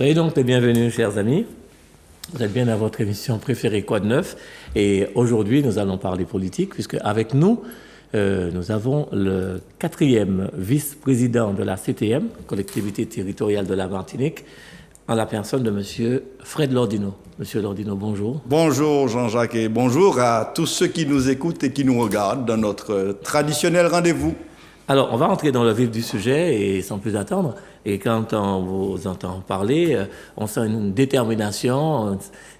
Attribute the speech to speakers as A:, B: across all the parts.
A: Soyez donc les bienvenus, chers amis. Vous êtes bien dans votre émission préférée Quoi de neuf. Et aujourd'hui, nous allons parler politique, puisque avec nous, nous avons le 4e vice-président de la CTM, collectivité territoriale de la Martinique, en la personne de M. Fred Lordino. Monsieur Lordino, bonjour.
B: Bonjour Jean-Jacques et bonjour à tous ceux qui nous écoutent et qui nous regardent dans notre traditionnel rendez-vous.
A: Alors, on va entrer dans le vif du sujet et sans plus attendre. Et quand on vous entend parler, on sent une détermination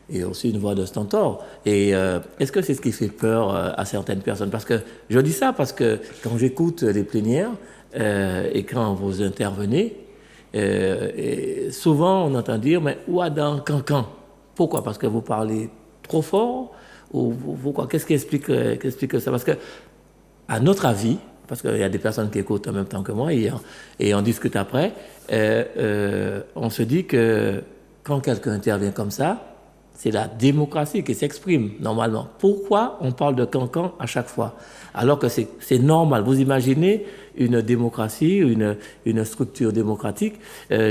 A: et aussi une voix de stentor. Et est-ce que c'est ce qui fait peur à certaines personnes? Parce que je dis ça parce que quand j'écoute les plénières et quand vous intervenez, et souvent on entend dire mais où a dans cancan? Pourquoi? Parce que vous parlez trop fort ou pourquoi? Qu'est-ce qui explique ça? Parce que à notre avis, parce qu'il y a des personnes qui écoutent en même temps que moi et on discute après, on se dit que quand quelqu'un intervient comme ça, c'est la démocratie qui s'exprime normalement. Pourquoi on parle de cancan à chaque fois? Alors que c'est normal. Vous imaginez une démocratie, une structure démocratique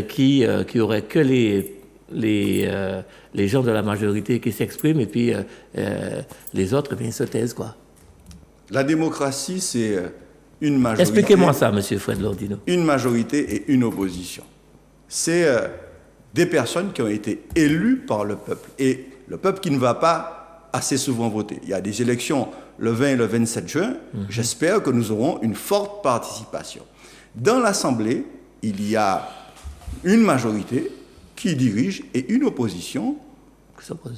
A: qui aurait que les gens de la majorité qui s'expriment et puis les autres bien, se taisent, quoi.
B: La démocratie, c'est une majorité.
A: Expliquez-moi ça, M. Fred Lordino.
B: Une majorité et une opposition. C'est des personnes qui ont été élues par le peuple. Et le peuple qui ne va pas assez souvent voter. Il y a des élections le 20 et le 27 juin. J'espère que nous aurons une forte participation. Dans l'Assemblée, il y a une majorité qui dirige et une opposition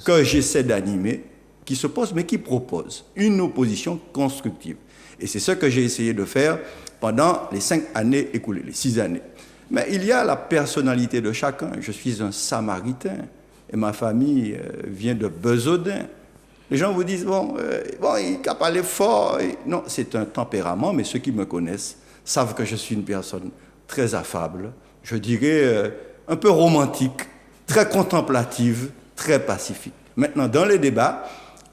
B: que j'essaie d'animer, qui s'oppose mais qui propose une opposition constructive. Et c'est ce que j'ai essayé de faire pendant les 5 années écoulées, les 6 années. Mais il y a la personnalité de chacun. Je suis un Samaritain et ma famille vient de Besaudin. Les gens vous disent, il n'a pas parlé fort. Non, c'est un tempérament, mais ceux qui me connaissent savent que je suis une personne très affable, je dirais un peu romantique, très contemplative, très pacifique. Maintenant, dans les débats,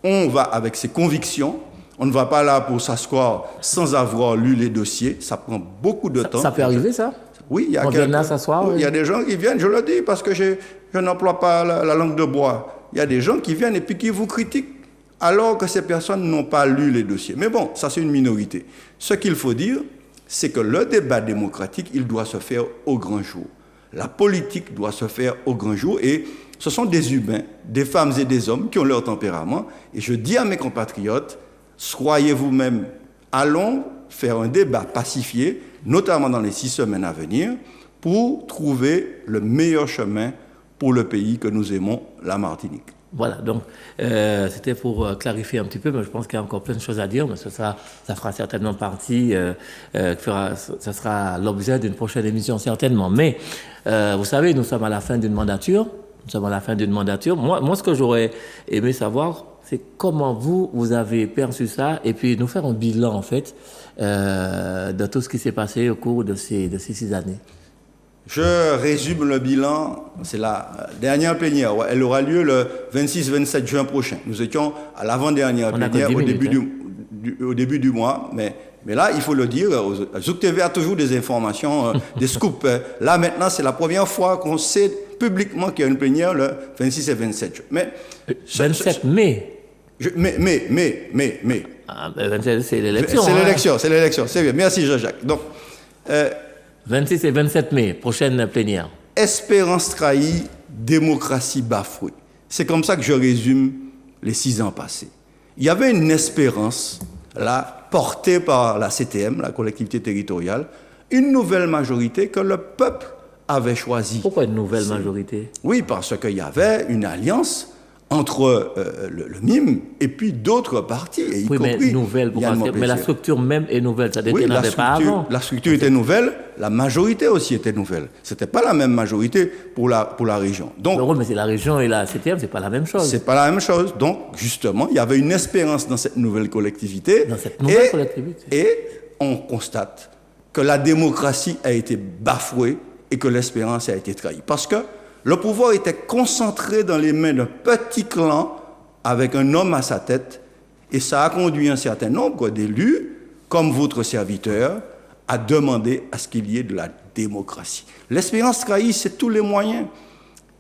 B: on va avec ses convictions. On ne va pas là pour s'asseoir sans avoir lu les dossiers. Ça prend beaucoup de temps.
A: Ça peut arriver, ça?
B: Oui, il y a
A: il
B: y a des gens qui viennent, je le dis, parce que je n'emploie pas la langue de bois. Il y a des gens qui viennent et puis qui vous critiquent, alors que ces personnes n'ont pas lu les dossiers. Mais bon, ça c'est une minorité. Ce qu'il faut dire, c'est que le débat démocratique, il doit se faire au grand jour. La politique doit se faire au grand jour et ce sont des humains, des femmes et des hommes qui ont leur tempérament. Et je dis à mes compatriotes, soyez vous-même, allons faire un débat pacifié, notamment dans les 6 semaines à venir, pour trouver le meilleur chemin pour le pays que nous aimons, la Martinique.
A: Voilà, donc c'était pour clarifier un petit peu, mais je pense qu'il y a encore plein de choses à dire, mais ça fera certainement partie, ça sera l'objet d'une prochaine émission certainement. Mais vous savez, nous sommes à la fin d'une mandature. Moi, ce que j'aurais aimé savoir, c'est comment vous avez perçu ça et puis nous faire un bilan, en fait, de tout ce qui s'est passé au cours de ces 6 années.
B: Je résume le bilan, c'est la dernière plénière. Elle aura lieu le 26-27 juin prochain. Nous étions à l'avant-dernière plénière au début du mois, mais là, il faut le dire, Zouk TV a toujours des informations, des scoops. Là, maintenant, c'est la première fois qu'on sait publiquement qu'il y a une plénière le 26 et 27 juin. Mais
A: 27 mai.
B: Mais.
A: Ah, ben, c'est l'élection.
B: C'est l'élection. C'est bien. Merci, Jean-Jacques. Donc,
A: 26 et 27 mai, prochaine plénière.
B: Espérance trahie, démocratie bafouée. C'est comme ça que je résume les 6 ans passés. Il y avait une espérance, là, portée par la CTM, la collectivité territoriale, une nouvelle majorité que le peuple avait choisie.
A: Pourquoi une nouvelle majorité?
B: Oui, parce qu'il y avait une alliance entre le MIM et puis d'autres partis, et y compris
A: nouvelle, mais la structure même est nouvelle, ça n'était pas avant.
B: La structure était nouvelle, la majorité aussi était nouvelle. Ce n'était pas la même majorité pour la région. Donc,
A: mais c'est la région et la CTM, ce n'est pas la même chose.
B: C'est pas la même chose. Donc, justement, il y avait une espérance dans cette nouvelle collectivité. Et on constate que la démocratie a été bafouée et que l'espérance a été trahie. Parce que le pouvoir était concentré dans les mains d'un petit clan avec un homme à sa tête et ça a conduit un certain nombre d'élus, comme votre serviteur, à demander à ce qu'il y ait de la démocratie. L'espérance trahie, c'est tous les moyens.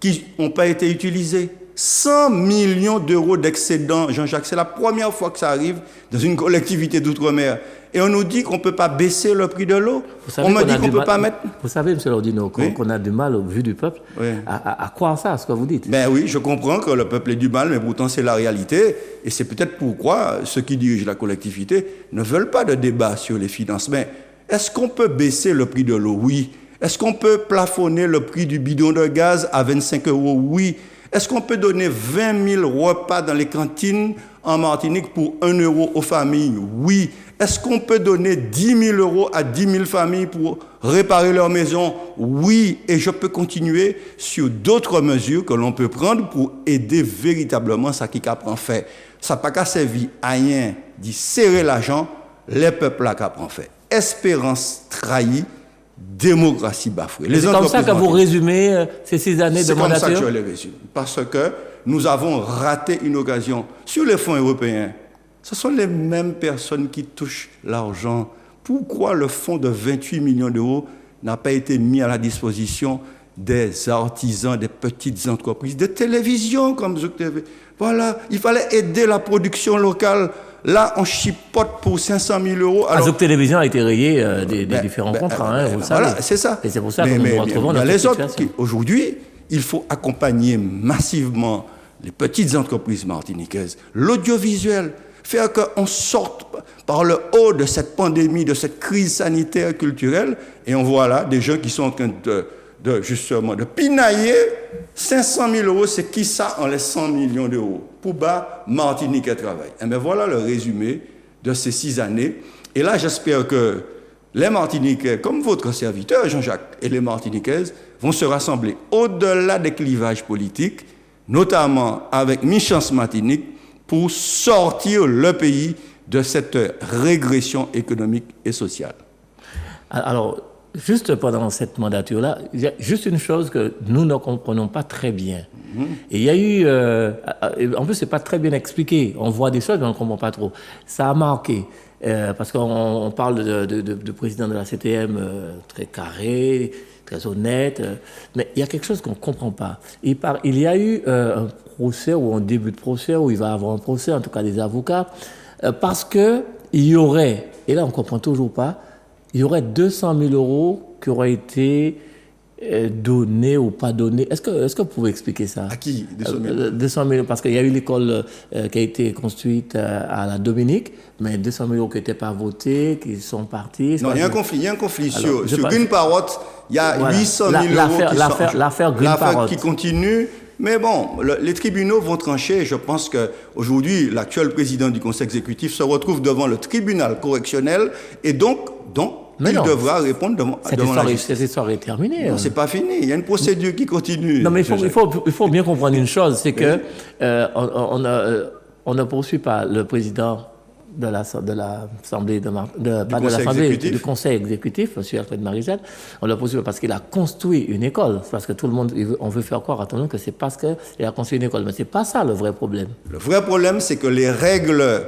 B: qui n'ont pas été utilisés. 100 millions d'euros d'excédent, Jean-Jacques. C'est la première fois que ça arrive dans une collectivité d'outre-mer. Et on nous dit qu'on ne peut pas baisser le prix de l'eau. On me dit qu'on ne peut pas mettre...
A: Vous savez, M. Lordino, qu'on a du mal, au vu du peuple, à croire ça, ce que vous dites.
B: Ben oui, je comprends que le peuple ait du mal, mais pourtant c'est la réalité. Et c'est peut-être pourquoi ceux qui dirigent la collectivité ne veulent pas de débat sur les finances. Mais est-ce qu'on peut baisser le prix de l'eau? Oui. Est-ce qu'on peut plafonner le prix du bidon de gaz à 25 €? Oui. Est-ce qu'on peut donner 20 000 repas dans les cantines en Martinique pour 1 € aux familles? Oui. Est-ce qu'on peut donner 10 000 € à 10 000 familles pour réparer leur maison? Oui. Et je peux continuer sur d'autres mesures que l'on peut prendre pour aider véritablement ça qui prend fait. Ça n'a pas qu'à servir à rien d'y serrer l'argent, les peuples là qui prend fait. Espérance trahie, démocratie bafouée.
A: C'est comme ça que vous résumez ces 6 années de mandature?
B: C'est comme ça que je les résume. Parce que nous avons raté une occasion. Sur les fonds européens, ce sont les mêmes personnes qui touchent l'argent. Pourquoi le fonds de 28 millions d'euros n'a pas été mis à la disposition des artisans, des petites entreprises, de télévision comme Zouk TV? Voilà, il fallait aider la production locale. Là, on chipote pour 500 000 €.
A: Zouk Télévision a été rayé des différents contrats, vous savez.
B: Voilà, c'est ça.
A: Et c'est pour ça que nous nous retrouvons dans cette situation.
B: Aujourd'hui, il faut accompagner massivement les petites entreprises martiniquaises, l'audiovisuel, faire qu'on sorte par le haut de cette pandémie, de cette crise sanitaire culturelle, et on voit là des gens qui sont en train justement de pinailler 500 000 €, c'est qui ça en les 100 millions d'euros pour bas Martinique et travail. Et bien voilà le résumé de ces 6 années. Et là, j'espère que les Martiniquais, comme votre serviteur Jean-Jacques, et les Martiniquaises vont se rassembler au-delà des clivages politiques, notamment avec Mi-Chance Martinique, pour sortir le pays de cette régression économique et sociale.
A: Alors, juste pendant cette mandature-là, il y a juste une chose que nous ne comprenons pas très bien. Et il y a eu... en plus, ce n'est pas très bien expliqué. On voit des choses, mais on ne comprend pas trop. Ça a marqué. Parce qu'on parle de président de la CTM très carré, très honnête. Mais il y a quelque chose qu'on ne comprend pas. Il y a eu un procès, ou un début de procès, où il va y avoir un procès, en tout cas des avocats, parce qu'il y aurait, et là on ne comprend toujours pas, il y aurait 200 000 € qui auraient été donnés ou pas donnés. Est-ce que vous pouvez expliquer ça?
B: À qui
A: 200 000, parce qu'il y a eu l'école qui a été construite à la Dominique, mais 200 000 € qui n'étaient pas votés, qui sont partis.
B: Non, il y a un conflit. Alors, sur Green Parrot, il y a 800 000 €
A: l'affaire Green Parrot
B: qui continue. Mais bon, les tribunaux vont trancher. Je pense qu'aujourd'hui, l'actuel président du Conseil exécutif se retrouve devant le tribunal correctionnel et donc il devra répondre devant la justice.
A: Cette histoire est terminée.
B: Non, c'est pas fini. Il y a une procédure qui continue.
A: Non, mais il faut bien comprendre une chose, c'est que on ne poursuit pas le président de l'Assemblée, du Conseil exécutif, M. Alfred Marisel. On le poursuit parce qu'il a construit une école. Parce que tout le monde, on veut faire croire à tout le monde que c'est parce qu'il a construit une école. Mais c'est pas ça le vrai problème.
B: Le vrai problème, c'est que les règles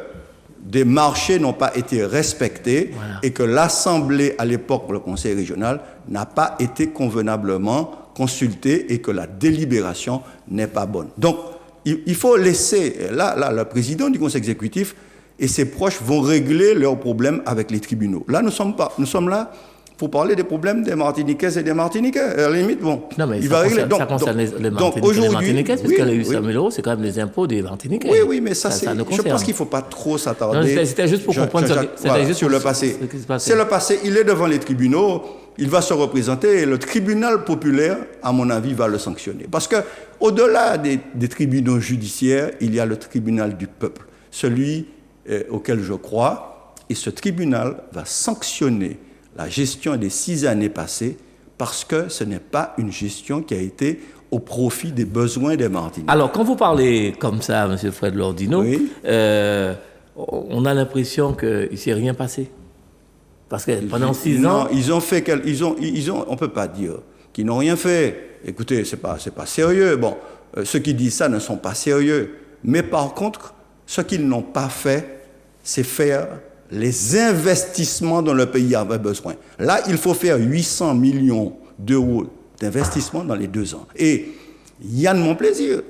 B: des marchés n'ont pas été respectés et que l'Assemblée, à l'époque, le Conseil régional, n'a pas été convenablement consultée et que la délibération n'est pas bonne. Donc, il faut laisser, là, le président du Conseil exécutif et ses proches vont régler leurs problèmes avec les tribunaux. Là, nous sommes là pour parler des problèmes des Martiniquaises et des Martiniquais. À la limite, bon,
A: non, mais
B: il va régler.
A: Ça concerne les Martiniquaises, puisque les 800 000 €, c'est quand même les impôts des Martiniquais.
B: Oui, mais ça c'est... Je pense qu'il ne faut pas trop s'attarder.
A: C'était juste pour comprendre
B: sur le passé. C'est le passé, il est devant les tribunaux, il va se représenter et le tribunal populaire, à mon avis, va le sanctionner. Parce qu'au-delà des tribunaux judiciaires, il y a le tribunal du peuple, celui auquel je crois, et ce tribunal va sanctionner la gestion des 6 années passées parce que ce n'est pas une gestion qui a été au profit des besoins des Martiniquais. Alors,
A: quand vous parlez comme ça, M. Fred Lordino, on a l'impression qu'il ne s'est rien passé. Parce que pendant 6 ans...
B: Non, ils ont fait... on ne peut pas dire qu'ils n'ont rien fait. Écoutez, ce n'est pas sérieux. Bon, ceux qui disent ça ne sont pas sérieux. Mais par contre, ce qu'ils n'ont pas fait, c'est faire les investissements dont le pays avait besoin. Là, il faut faire 800 millions d'euros d'investissement dans les 2 ans. Et Yann Monplaisir,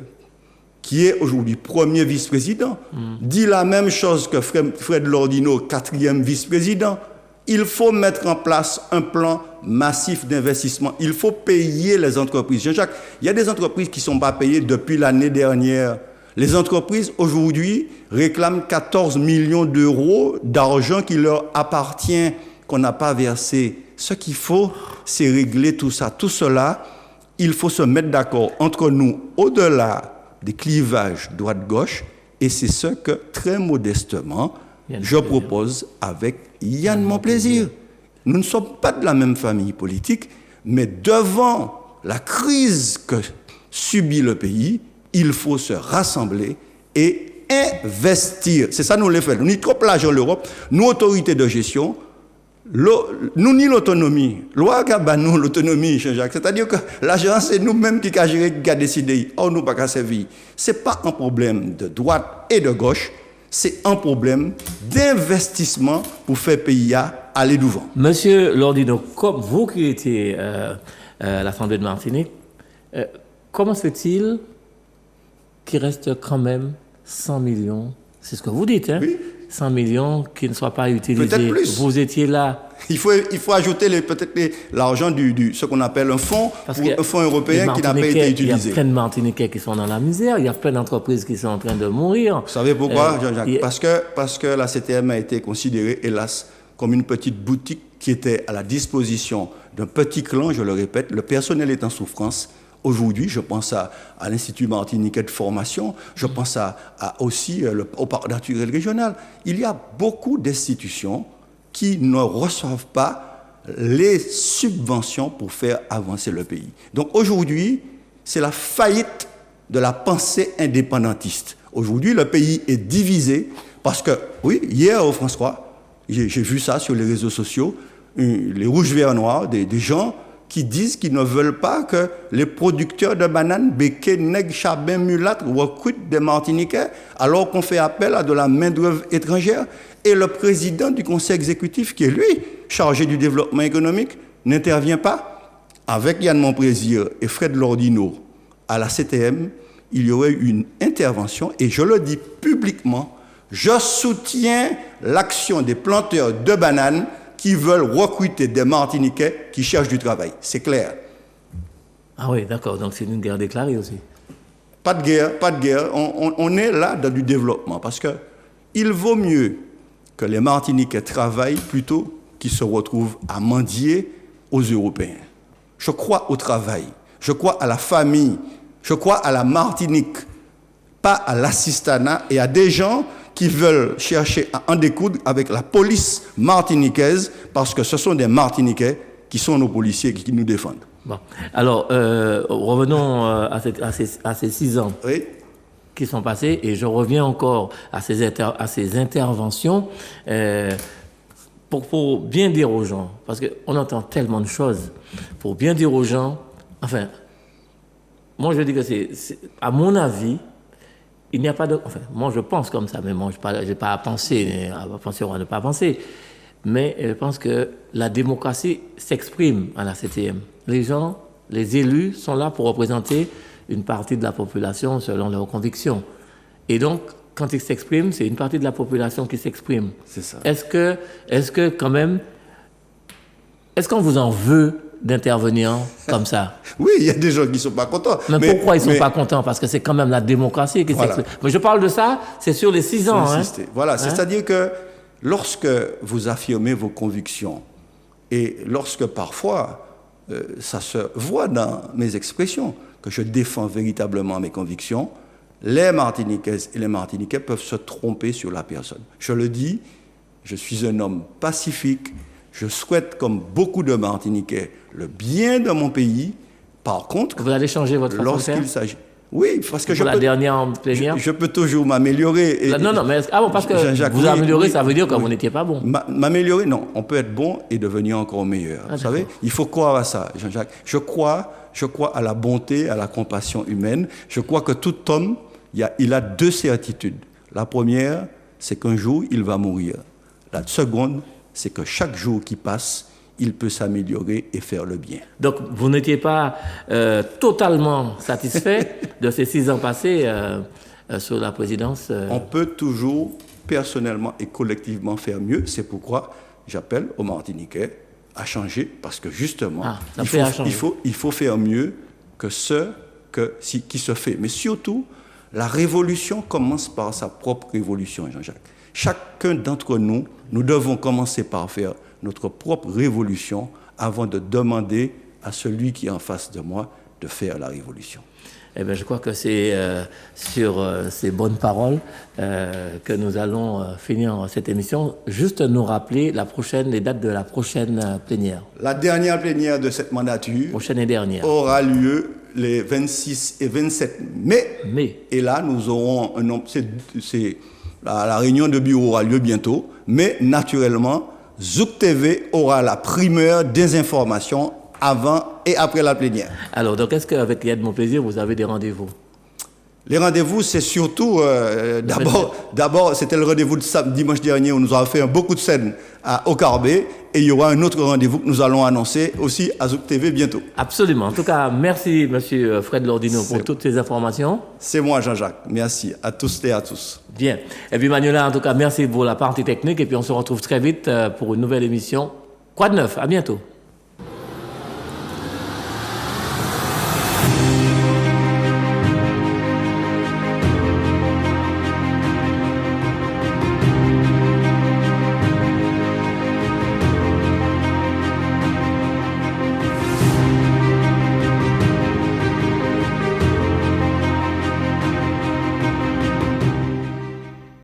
B: qui est aujourd'hui premier vice-président, dit la même chose que Fred Lordino, quatrième vice-président. Il faut mettre en place un plan massif d'investissement. Il faut payer les entreprises. Jean-Jacques, il y a des entreprises qui ne sont pas payées depuis l'année dernière. Les entreprises, aujourd'hui, réclament 14 millions d'euros d'argent qui leur appartient, qu'on n'a pas versé. Ce qu'il faut, c'est régler tout ça. Tout cela, il faut se mettre d'accord entre nous, au-delà des clivages droite-gauche, et c'est ce que, très modestement, je propose avec Yann Monplaisir. Nous ne sommes pas de la même famille politique, mais devant la crise que subit le pays, il faut se rassembler et investir. C'est ça nous les faisons. Nous, trop l'argent l'Europe, nous, autorités de gestion, nous ni l'autonomie. Loi nous l'autonomie, Jean-Jacques. C'est-à-dire que l'argent, c'est nous-mêmes qui avons géré, qui avons décidé. Oh, nous pas qu'à servir. Ce n'est pas un problème de droite et de gauche. C'est un problème d'investissement pour faire pays aller devant.
A: Monsieur Lordino, comme vous qui étiez à l'Assemblée de Martinique, comment se fait-il qu'il reste quand même 100 millions, c'est ce que vous dites, hein, oui. 100 millions qui ne soient pas utilisés?
B: Peut-être plus.
A: Vous étiez là.
B: Il faut ajouter peut-être l'argent ce qu'on appelle un fonds européen qui n'a pas été utilisé.
A: Il y a plein de Martiniquais qui sont dans la misère, il y a plein d'entreprises qui sont en train de mourir.
B: Vous savez pourquoi, Jean-Jacques? Parce que la CTM a été considérée, hélas, comme une petite boutique qui était à la disposition d'un petit clan, je le répète. Le personnel est en souffrance. Aujourd'hui, je pense à l'Institut martiniquais de formation, je pense aussi au parc naturel régional. Il y a beaucoup d'institutions qui ne reçoivent pas les subventions pour faire avancer le pays. Donc aujourd'hui, c'est la faillite de la pensée indépendantiste. Aujourd'hui, le pays est divisé parce que, oui, hier au François, j'ai vu ça sur les réseaux sociaux, les rouges, verts, noirs, des gens qui disent qu'ils ne veulent pas que les producteurs de bananes, béquets, nègres, chabins, mulâtres recrutent des Martiniquais alors qu'on fait appel à de la main-d'œuvre étrangère. Et le président du conseil exécutif, qui est lui, chargé du développement économique, n'intervient pas. Avec Yann Monplaisir et Fred Lordino à la CTM, il y aurait une intervention, et je le dis publiquement, je soutiens l'action des planteurs de bananes qui veulent recruter des Martiniquais qui cherchent du travail. C'est clair.
A: Ah oui, d'accord. Donc c'est une guerre déclarée aussi.
B: Pas de guerre, pas de guerre. On est là dans du développement parce qu'il vaut mieux que les Martiniquais travaillent plutôt qu'ils se retrouvent à mendier aux Européens. Je crois au travail, je crois à la famille, je crois à la Martinique, pas à l'assistanat et à des gens qui veulent chercher à en découdre avec la police martiniquaise parce que ce sont des Martiniquais qui sont nos policiers qui nous défendent.
A: Bon. Alors, revenons à ces 6 ans qui sont passés et je reviens encore à ces interventions pour bien dire aux gens, parce qu'on entend tellement de choses, pour bien dire aux gens, enfin, moi je dis que c'est à mon avis, il n'y a pas de... Enfin, moi, je pense comme ça, mais moi, je n'ai pas à penser ou à ne pas penser. Mais je pense que la démocratie s'exprime à la CTM. Les gens, les élus sont là pour représenter une partie de la population selon leurs convictions. Et donc, quand ils s'expriment, c'est une partie de la population qui s'exprime.
B: C'est ça.
A: Est-ce que quand même... Est-ce qu'on vous en veut d'intervenir comme ça?
B: Oui, il y a des gens qui ne sont pas contents.
A: Mais pourquoi ils ne sont pas contents? Parce que c'est quand même la démocratie qui s'exprime. Mais je parle de ça, c'est sur les 6 ans.
B: Voilà, c'est-à-dire que lorsque vous affirmez vos convictions, et lorsque parfois, ça se voit dans mes expressions, que je défends véritablement mes convictions, les Martiniquaises et les Martiniquais peuvent se tromper sur la personne. Je le dis, je suis un homme pacifique. Je souhaite, comme beaucoup de Martiniquais, le bien de mon pays. Par contre,
A: vous allez changer votre façon de faire?
B: Lorsqu'il s'agit... Oui, parce que
A: dernière plénière,
B: je peux toujours m'améliorer.
A: Non, mais parce que vous améliorer, ça veut dire que vous n'étiez pas bon.
B: M'améliorer, non. On peut être bon et devenir encore meilleur. Vous savez, il faut croire à ça, Jean-Jacques. Je crois à la bonté, à la compassion humaine. Je crois que tout homme, il a 2 certitudes. La première, c'est qu'un jour, il va mourir. La seconde, c'est que chaque jour qui passe, il peut s'améliorer et faire le bien.
A: Donc, vous n'étiez pas totalement satisfait de ces 6 ans passés sur la présidence
B: On peut toujours, personnellement et collectivement, faire mieux. C'est pourquoi j'appelle aux Martiniquais à changer, parce que justement, il faut faire mieux que qui se fait. Mais surtout, la révolution commence par sa propre révolution, Jean-Jacques. Chacun d'entre nous, nous devons commencer par faire notre propre révolution avant de demander à celui qui est en face de moi de faire la révolution.
A: Eh bien, je crois que c'est sur ces bonnes paroles que nous allons finir cette émission. Juste nous rappeler les dates de la prochaine plénière.
B: La dernière plénière de cette mandature aura lieu les 26 et 27 mai. Et là, nous aurons un nombre. La réunion de bureau aura lieu bientôt. Mais naturellement, Zouk TV aura la primeur des informations avant et après la plénière.
A: Alors, donc, est-ce qu'avec l'aide de mon plaisir, vous avez des rendez-vous?
B: Les rendez-vous, c'est surtout, d'abord, c'était le rendez-vous de dimanche dernier où nous avons fait beaucoup de scènes au Carbet, et il y aura un autre rendez-vous que nous allons annoncer aussi à Zouk TV bientôt.
A: Absolument. En tout cas, merci, monsieur Fred Lordino, pour toutes ces informations.
B: C'est moi, Jean-Jacques. Merci à tous et à tous.
A: Bien. Et puis, Manuela, en tout cas, merci pour la partie technique, et puis on se retrouve très vite pour une nouvelle émission. Quoi de neuf? À bientôt.